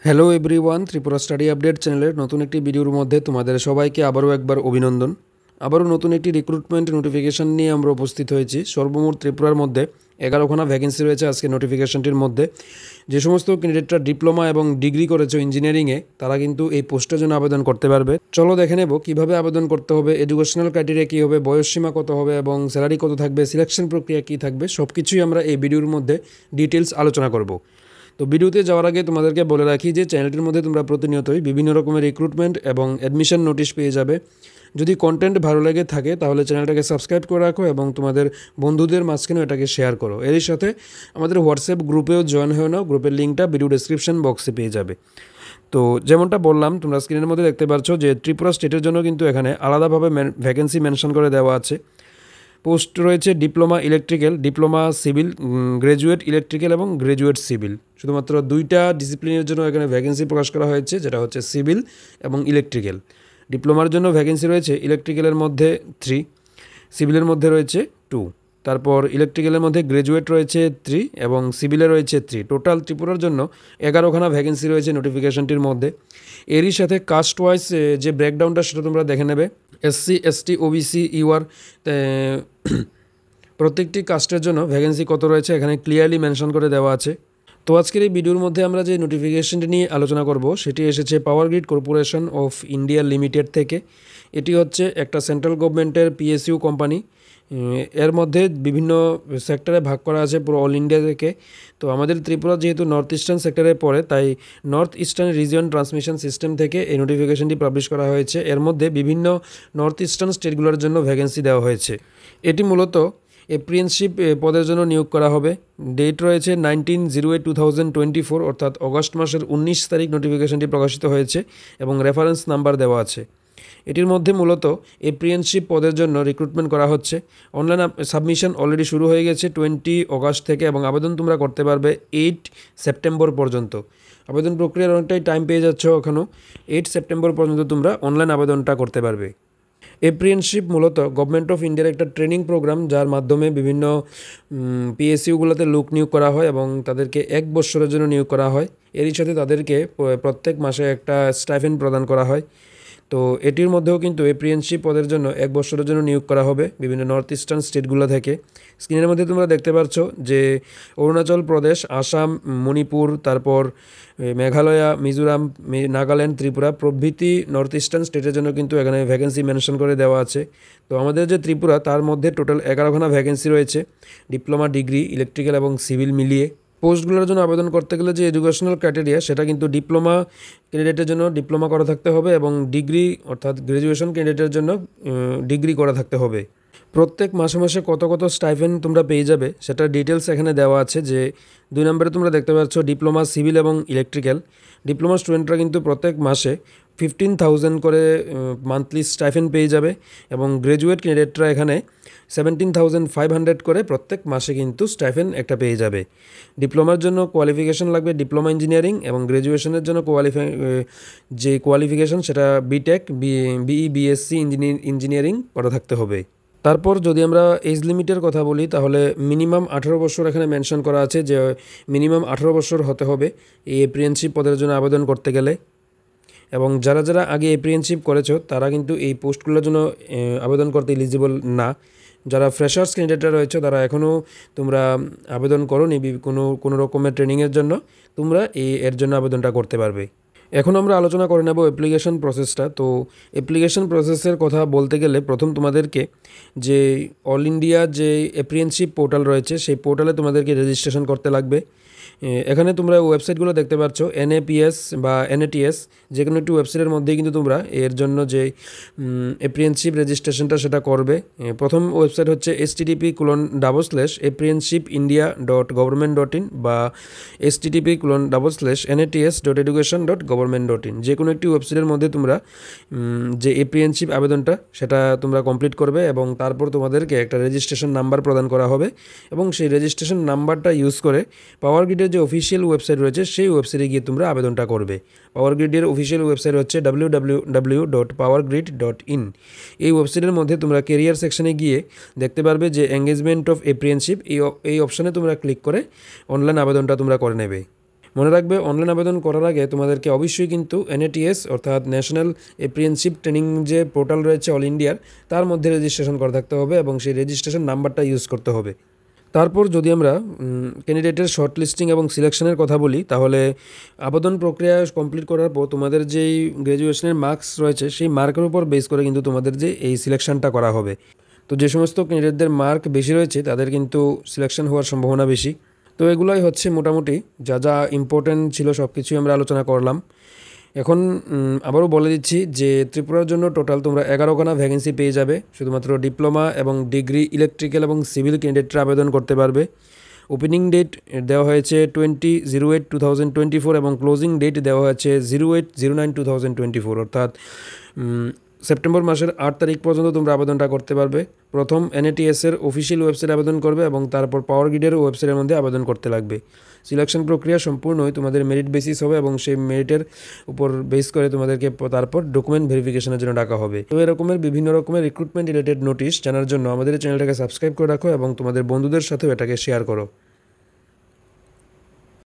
Hello everyone, Tripura study update চ্যানেলের নতুন একটি ভিডিওর মধ্যে তোমাদের সবাইকে আবারও একবার অভিনন্দন। আবারও নতুন একটি রিক্রুটমেন্ট নোটিফিকেশান নিয়ে আমরা উপস্থিত হয়েছি। সর্বমোট ত্রিপুরার মধ্যে 11খানা ভ্যাকেন্সি রয়েছে আজকে নোটিফিকেশানটির মধ্যে। যে সমস্ত ক্যান্ডিডেটরা ডিপ্লোমা এবং ডিগ্রি করেছে ইঞ্জিনিয়ারিংয়ে, তারা কিন্তু এই পোস্টের জন্য আবেদন করতে পারবে। চলো দেখে নেব কীভাবে আবেদন করতে হবে, এডুকেশনাল ক্রাইটেরিয়া কী হবে, বয়সসীমা কত হবে এবং স্যালারি কত থাকবে, সিলেকশন প্রক্রিয়া কী থাকবে, সব কিছুই আমরা এই ভিডিওর মধ্যে ডিটেলস আলোচনা করব। তো ভিডিওতে যাওয়ার আগে তোমাদেরকে বলে রাখি যে চ্যানেলটির মধ্যে তোমরা প্রতিনিয়তই বিভিন্ন রকমের রিক্রুটমেন্ট এবং অ্যাডমিশন নোটিশ পেয়ে যাবে। যদি কন্টেন্ট ভালো লেগে থাকে তাহলে চ্যানেলটাকে সাবস্ক্রাইব করে রাখো এবং তোমাদের বন্ধুদের মাঝখানেও এটাকে শেয়ার করো। এরই সাথে আমাদের হোয়াটসঅ্যাপ গ্রুপেও জয়েন হয়ে নাও, গ্রুপের লিঙ্কটা ভিডিও ডেসক্রিপশন বক্সে পেয়ে যাবে। তো যেমনটা বললাম, তোমরা স্ক্রিনের মধ্যে দেখতে পাচ্ছ যে ত্রিপুরা স্টেটের জন্য কিন্তু এখানে আলাদাভাবে ভ্যাকেন্সি মেনশন করে দেওয়া আছে। পোস্ট রয়েছে diploma electrical, diploma civil, graduate electrical এবং গ্র্যাজুয়েট সিভিল। শুধুমাত্র দুইটা ডিসিপ্লিনের জন্য এখানে ভ্যাকেন্সি প্রকাশ করা হয়েছে, যেটা হচ্ছে সিভিল এবং ইলেকট্রিক্যাল। ডিপ্লোমার জন্য ভ্যাকেন্সি রয়েছে ইলেকট্রিক্যালের মধ্যে 3, সিভিলের মধ্যে রয়েছে 2, তারপর ইলেকট্রিক্যালের মধ্যে গ্র্যাজুয়েট রয়েছে 3 এবং সিভিলে রয়েছে 3। টোটাল ত্রিপুরার জন্য 11খানা ভ্যাকেন্সি রয়েছে নোটিফিকেশনটির মধ্যে। এরই সাথে কাস্ট ওয়াইজ যে ব্রেকডাউনটা সেটা তোমরা দেখে নেবে। এসসি, এসটি, ওবিসি, ইউআর প্রত্যেকটি কাস্টের জন্য ভ্যাকেন্সি কত রয়েছে এখানে ক্লিয়ারলি মেনশন করে দেওয়া আছে। তো আজকের এই ভিডিওর মধ্যে আমরা যে নোটিফিকেশনটি নিয়ে আলোচনা করব সেটি এসেছে power grid corporation of India limited থেকে। এটি হচ্ছে একটা সেন্ট্রাল গভর্নমেন্টের পিএসইউ কোম্পানি। এর মধ্যে বিভিন্ন সেক্টরে ভাগ করা আছে পুরো অল ইন্ডিয়া থেকে। তো আমাদের ত্রিপুরা যেহেতু নর্থ ইস্টার্ন সেক্টরে পড়ে, তাই north eastern region transmission system থেকে এই নোটিফিকেশনটি পাবলিশ করা হয়েছে। এর মধ্যে বিভিন্ন নর্থ ইস্টার্ন স্টেটগুলোর জন্য ভ্যাকেন্সি দেওয়া হয়েছে। এটি মূলত অ্যাপ্রেন্টিসশিপ পদের জন্য নিয়োগ করা হবে। ডেট রয়েছে 19/08/2024, অর্থাৎ অগস্ট মাসের 19 তারিখ নোটিফিকেশনটি প্রকাশিত হয়েছে এবং রেফারেন্স নাম্বার দেওয়া আছে। এটির মধ্যে মূলত অ্যাপ্রেন্টিসশিপ পদের জন্য রিক্রুটমেন্ট করা হচ্ছে। অনলাইন সাবমিশন অলরেডি শুরু হয়ে গেছে 20 অগস্ট থেকে এবং আবেদন তোমরা করতে পারবে 8 সেপ্টেম্বর পর্যন্ত। আবেদন প্রক্রিয়ার অনেকটাই টাইম পেয়ে যাচ্ছ এখনও। 8 সেপ্টেম্বর পর্যন্ত তোমরা অনলাইন আবেদনটা করতে পারবে। অ্যাপ্রেন্টিসশিপ মূলত গভর্নমেন্ট অফ ইন্ডিয়ার একটা ট্রেনিং প্রোগ্রাম, যার মাধ্যমে বিভিন্ন পিএসইউগুলোতে লোক নিয়োগ করা হয় এবং তাদেরকে 1 বছরের জন্য নিয়োগ করা হয়। এরই সাথে তাদেরকে প্রত্যেক মাসে একটা স্টাইপেন্ড প্রদান করা হয়। তো এটির মধ্যেও কিন্তু অ্যাপ্রেন্টিসশিপ পদের জন্য 1 বছরের জন্য নিয়োগ করা হবে বিভিন্ন নর্থ ইস্টার্ন স্টেটগুলো থেকে। স্ক্রিনের মধ্যে তোমরা দেখতে পাচ্ছ যে অরুণাচল প্রদেশ, আসাম, মণিপুর, তারপর মেঘালয়া, মিজোরাম, নাগাল্যান্ড, ত্রিপুরা প্রভৃতি নর্থ ইস্টার্ন স্টেটের জন্য কিন্তু এখানে ভ্যাকেন্সি মেনশন করে দেওয়া আছে। তো আমাদের যে ত্রিপুরা, তার মধ্যে টোটাল 11খানা ভ্যাকেন্সি রয়েছে ডিপ্লোমা, ডিগ্রি, ইলেকট্রিক্যাল এবং সিভিল মিলিয়ে। পোস্টগুলোর জন্য আবেদন করতে গেলে যে এডুকেশনাল ক্রাইটেরিয়া, সেটা কিন্তু ডিপ্লোমা ক্যান্ডিডেটের জন্য ডিপ্লোমা করা থাকতে হবে এবং ডিগ্রি অর্থাৎ গ্র্যাজুয়েশন ক্যান্ডিডেটের জন্য ডিগ্রি করা থাকতে হবে। প্রত্যেক মাসে মাসে কত কত স্টাইপেন্ড তোমরা পেয়ে যাবে সেটার ডিটেলস এখানে দেওয়া আছে। যে 2 নম্বরে তোমরা দেখতে পাচ্ছ ডিপ্লোমা সিভিল এবং ইলেকট্রিক্যাল। ডিপ্লোমা স্টুডেন্টরা কিন্তু প্রত্যেক মাসে 15,000 করে মান্থলি স্টাইপেন্ড পেয়ে যাবে এবং গ্র্যাজুয়েট ক্যান্ডিডেটরা এখানে 17,500 করে প্রত্যেক মাসে কিন্তু স্টাইপেন্ড একটা পেয়ে যাবে। ডিপ্লোমার জন্য কোয়ালিফিকেশন লাগবে ডিপ্লোমা ইঞ্জিনিয়ারিং এবং গ্র্যাজুয়েশনের জন্য যে কোয়ালিফিকেশন সেটা বিটেক, বিই, বিএসসি ইঞ্জিনিয়ারিং করা থাকতে হবে। তারপর যদি আমরা এজ লিমিটের কথা বলি, তাহলে মিনিমাম 18 বছর এখানে মেনশন করা আছে যে মিনিমাম 18 বছর হতে হবে এই অ্যাপ্রেন্টিসশিপ পদের জন্য আবেদন করতে গেলে। এবং যারা যারা আগে অ্যাপ্রেন্টিসশিপ করেছো তারা কিন্তু এই পোস্টগুলোর জন্য আবেদন করতে এলিজিবল না। যারা ফ্রেশার্স ক্যান্ডিডেটরা রয়েছে তারা এখনও তোমরা আবেদন করো নি কোনো রকমের ট্রেনিংয়ের জন্য, তোমরা এর জন্য আবেদনটা করতে পারবে। এখন আমরা আলোচনা করে নেব অ্যাপ্লিকেশন প্রসেসটা। তো অ্যাপ্লিকেশন প্রসেসের কথা বলতে গেলে প্রথম তোমাদেরকে যে অল ইন্ডিয়া যে অ্যাপ্রেন্টিসশিপ পোর্টাল রয়েছে সেই পোর্টালে তোমাদেরকে রেজিস্ট্রেশন করতে লাগবে। এখানে তোমরা ওয়েবসাইটগুলো দেখতে পাচ্ছ, NAPS বা NATS, যে কোনো একটি ওয়েবসাইটের মধ্যেই কিন্তু তোমরা এর জন্য যে অ্যাপ্রেন্টিসশিপ রেজিস্ট্রেশনটা সেটা করবে। প্রথম ওয়েবসাইট হচ্ছে http://apprenticeshippindia.government.in বা http://nats.education.government.in, যে কোনো একটি ওয়েবসাইটের মধ্যে তোমরা যে অ্যাপ্রেন্টিসশিপ আবেদনটা সেটা তোমরা কমপ্লিট করবে এবং তারপর তোমাদেরকে একটা রেজিস্ট্রেশন নাম্বার প্রদান করা হবে এবং সেই রেজিস্ট্রেশন নাম্বারটা ইউজ করে পাওয়ার গ্রিডের যে অফিসিয়াল ওয়েবসাইট রয়েছে সেই ওয়েবসাইটে গিয়ে তোমরা আবেদনটা করবে। পাওয়ার গ্রিডের অফিসিয়াল ওয়েবসাইট হচ্ছে www.powergrid.in। এই ওয়েবসাইটের মধ্যে তোমরা কেরিয়ার সেকশনে গিয়ে দেখতে পারবে যে এঙ্গেজমেন্ট অফ অ্যাপ্রেন্টিসশিপ, এই অপশানে তোমরা ক্লিক করে অনলাইন আবেদনটা তোমরা করে নেবে। মনে রাখবে অনলাইন আবেদন করার আগে তোমাদেরকে অবশ্যই কিন্তু NATS অর্থাৎ ন্যাশনাল অ্যাপ্রেন্টিসশিপ ট্রেনিং যে পোর্টাল রয়েছে অল ইন্ডিয়ার তার মধ্যে রেজিস্ট্রেশন করা থাকতে হবে এবং সেই রেজিস্ট্রেশন নাম্বারটা ইউজ করতে হবে। তারপর যদি আমরা ক্যান্ডিডেটের শর্ট লিস্টিং এবং সিলেকশনের কথা বলি, তাহলে আবেদন প্রক্রিয়া কমপ্লিট করার পর তোমাদের যেই গ্র্যাজুয়েশনের মার্কস রয়েছে সেই মার্কের উপর বেস করে কিন্তু তোমাদের যে এই সিলেকশনটা করা হবে। তো যে সমস্ত ক্যান্ডিডেটদের মার্ক বেশি রয়েছে তাদের কিন্তু সিলেকশন হওয়ার সম্ভাবনা বেশি। তো এগুলোই হচ্ছে মোটামুটি যা যা ইম্পর্ট্যান্ট ছিল সব কিছুই আমরা আলোচনা করলাম। এখন আবারও বলে দিচ্ছি যে ত্রিপুরার জন্য টোটাল তোমরা 11খানা ভ্যাকেন্সি পেয়ে যাবে। শুধুমাত্র ডিপ্লোমা এবং ডিগ্রি ইলেকট্রিক্যাল এবং সিভিল ক্যান্ডিডেটরা আবেদন করতে পারবে। ওপেনিং ডেট দেওয়া হয়েছে 20/08/2024 এবং ক্লোজিং ডেট দেওয়া হয়েছে 08/09/2024, অর্থাৎ সেপ্টেম্বর মাসের 8 তারিখ পর্যন্ত তোমরা আবেদনটা করতে পারবে। প্রথম NATS-এর অফিসিয়াল ওয়েবসাইটে আবেদন করবে এবং তারপর পাওয়ার গ্রিডের ওয়েবসাইটের মধ্যে আবেদন করতে লাগবে। সিলেকশন প্রক্রিয়া সম্পূর্ণই তোমাদের মেরিট বেসিস হবে এবং সেই মেরিটের উপর বেস করে তোমাদেরকে তারপর ডকুমেন্ট ভেরিফিকেশনের জন্য ডাকা হবে। তো এরকমের বিভিন্ন রকমের রিক্রুটমেন্ট রিলেটেড নোটিশ জানার জন্য আমাদের চ্যানেলটাকে সাবস্ক্রাইব করে রাখো এবং তোমাদের বন্ধুদের সাথেও এটাকে শেয়ার করো।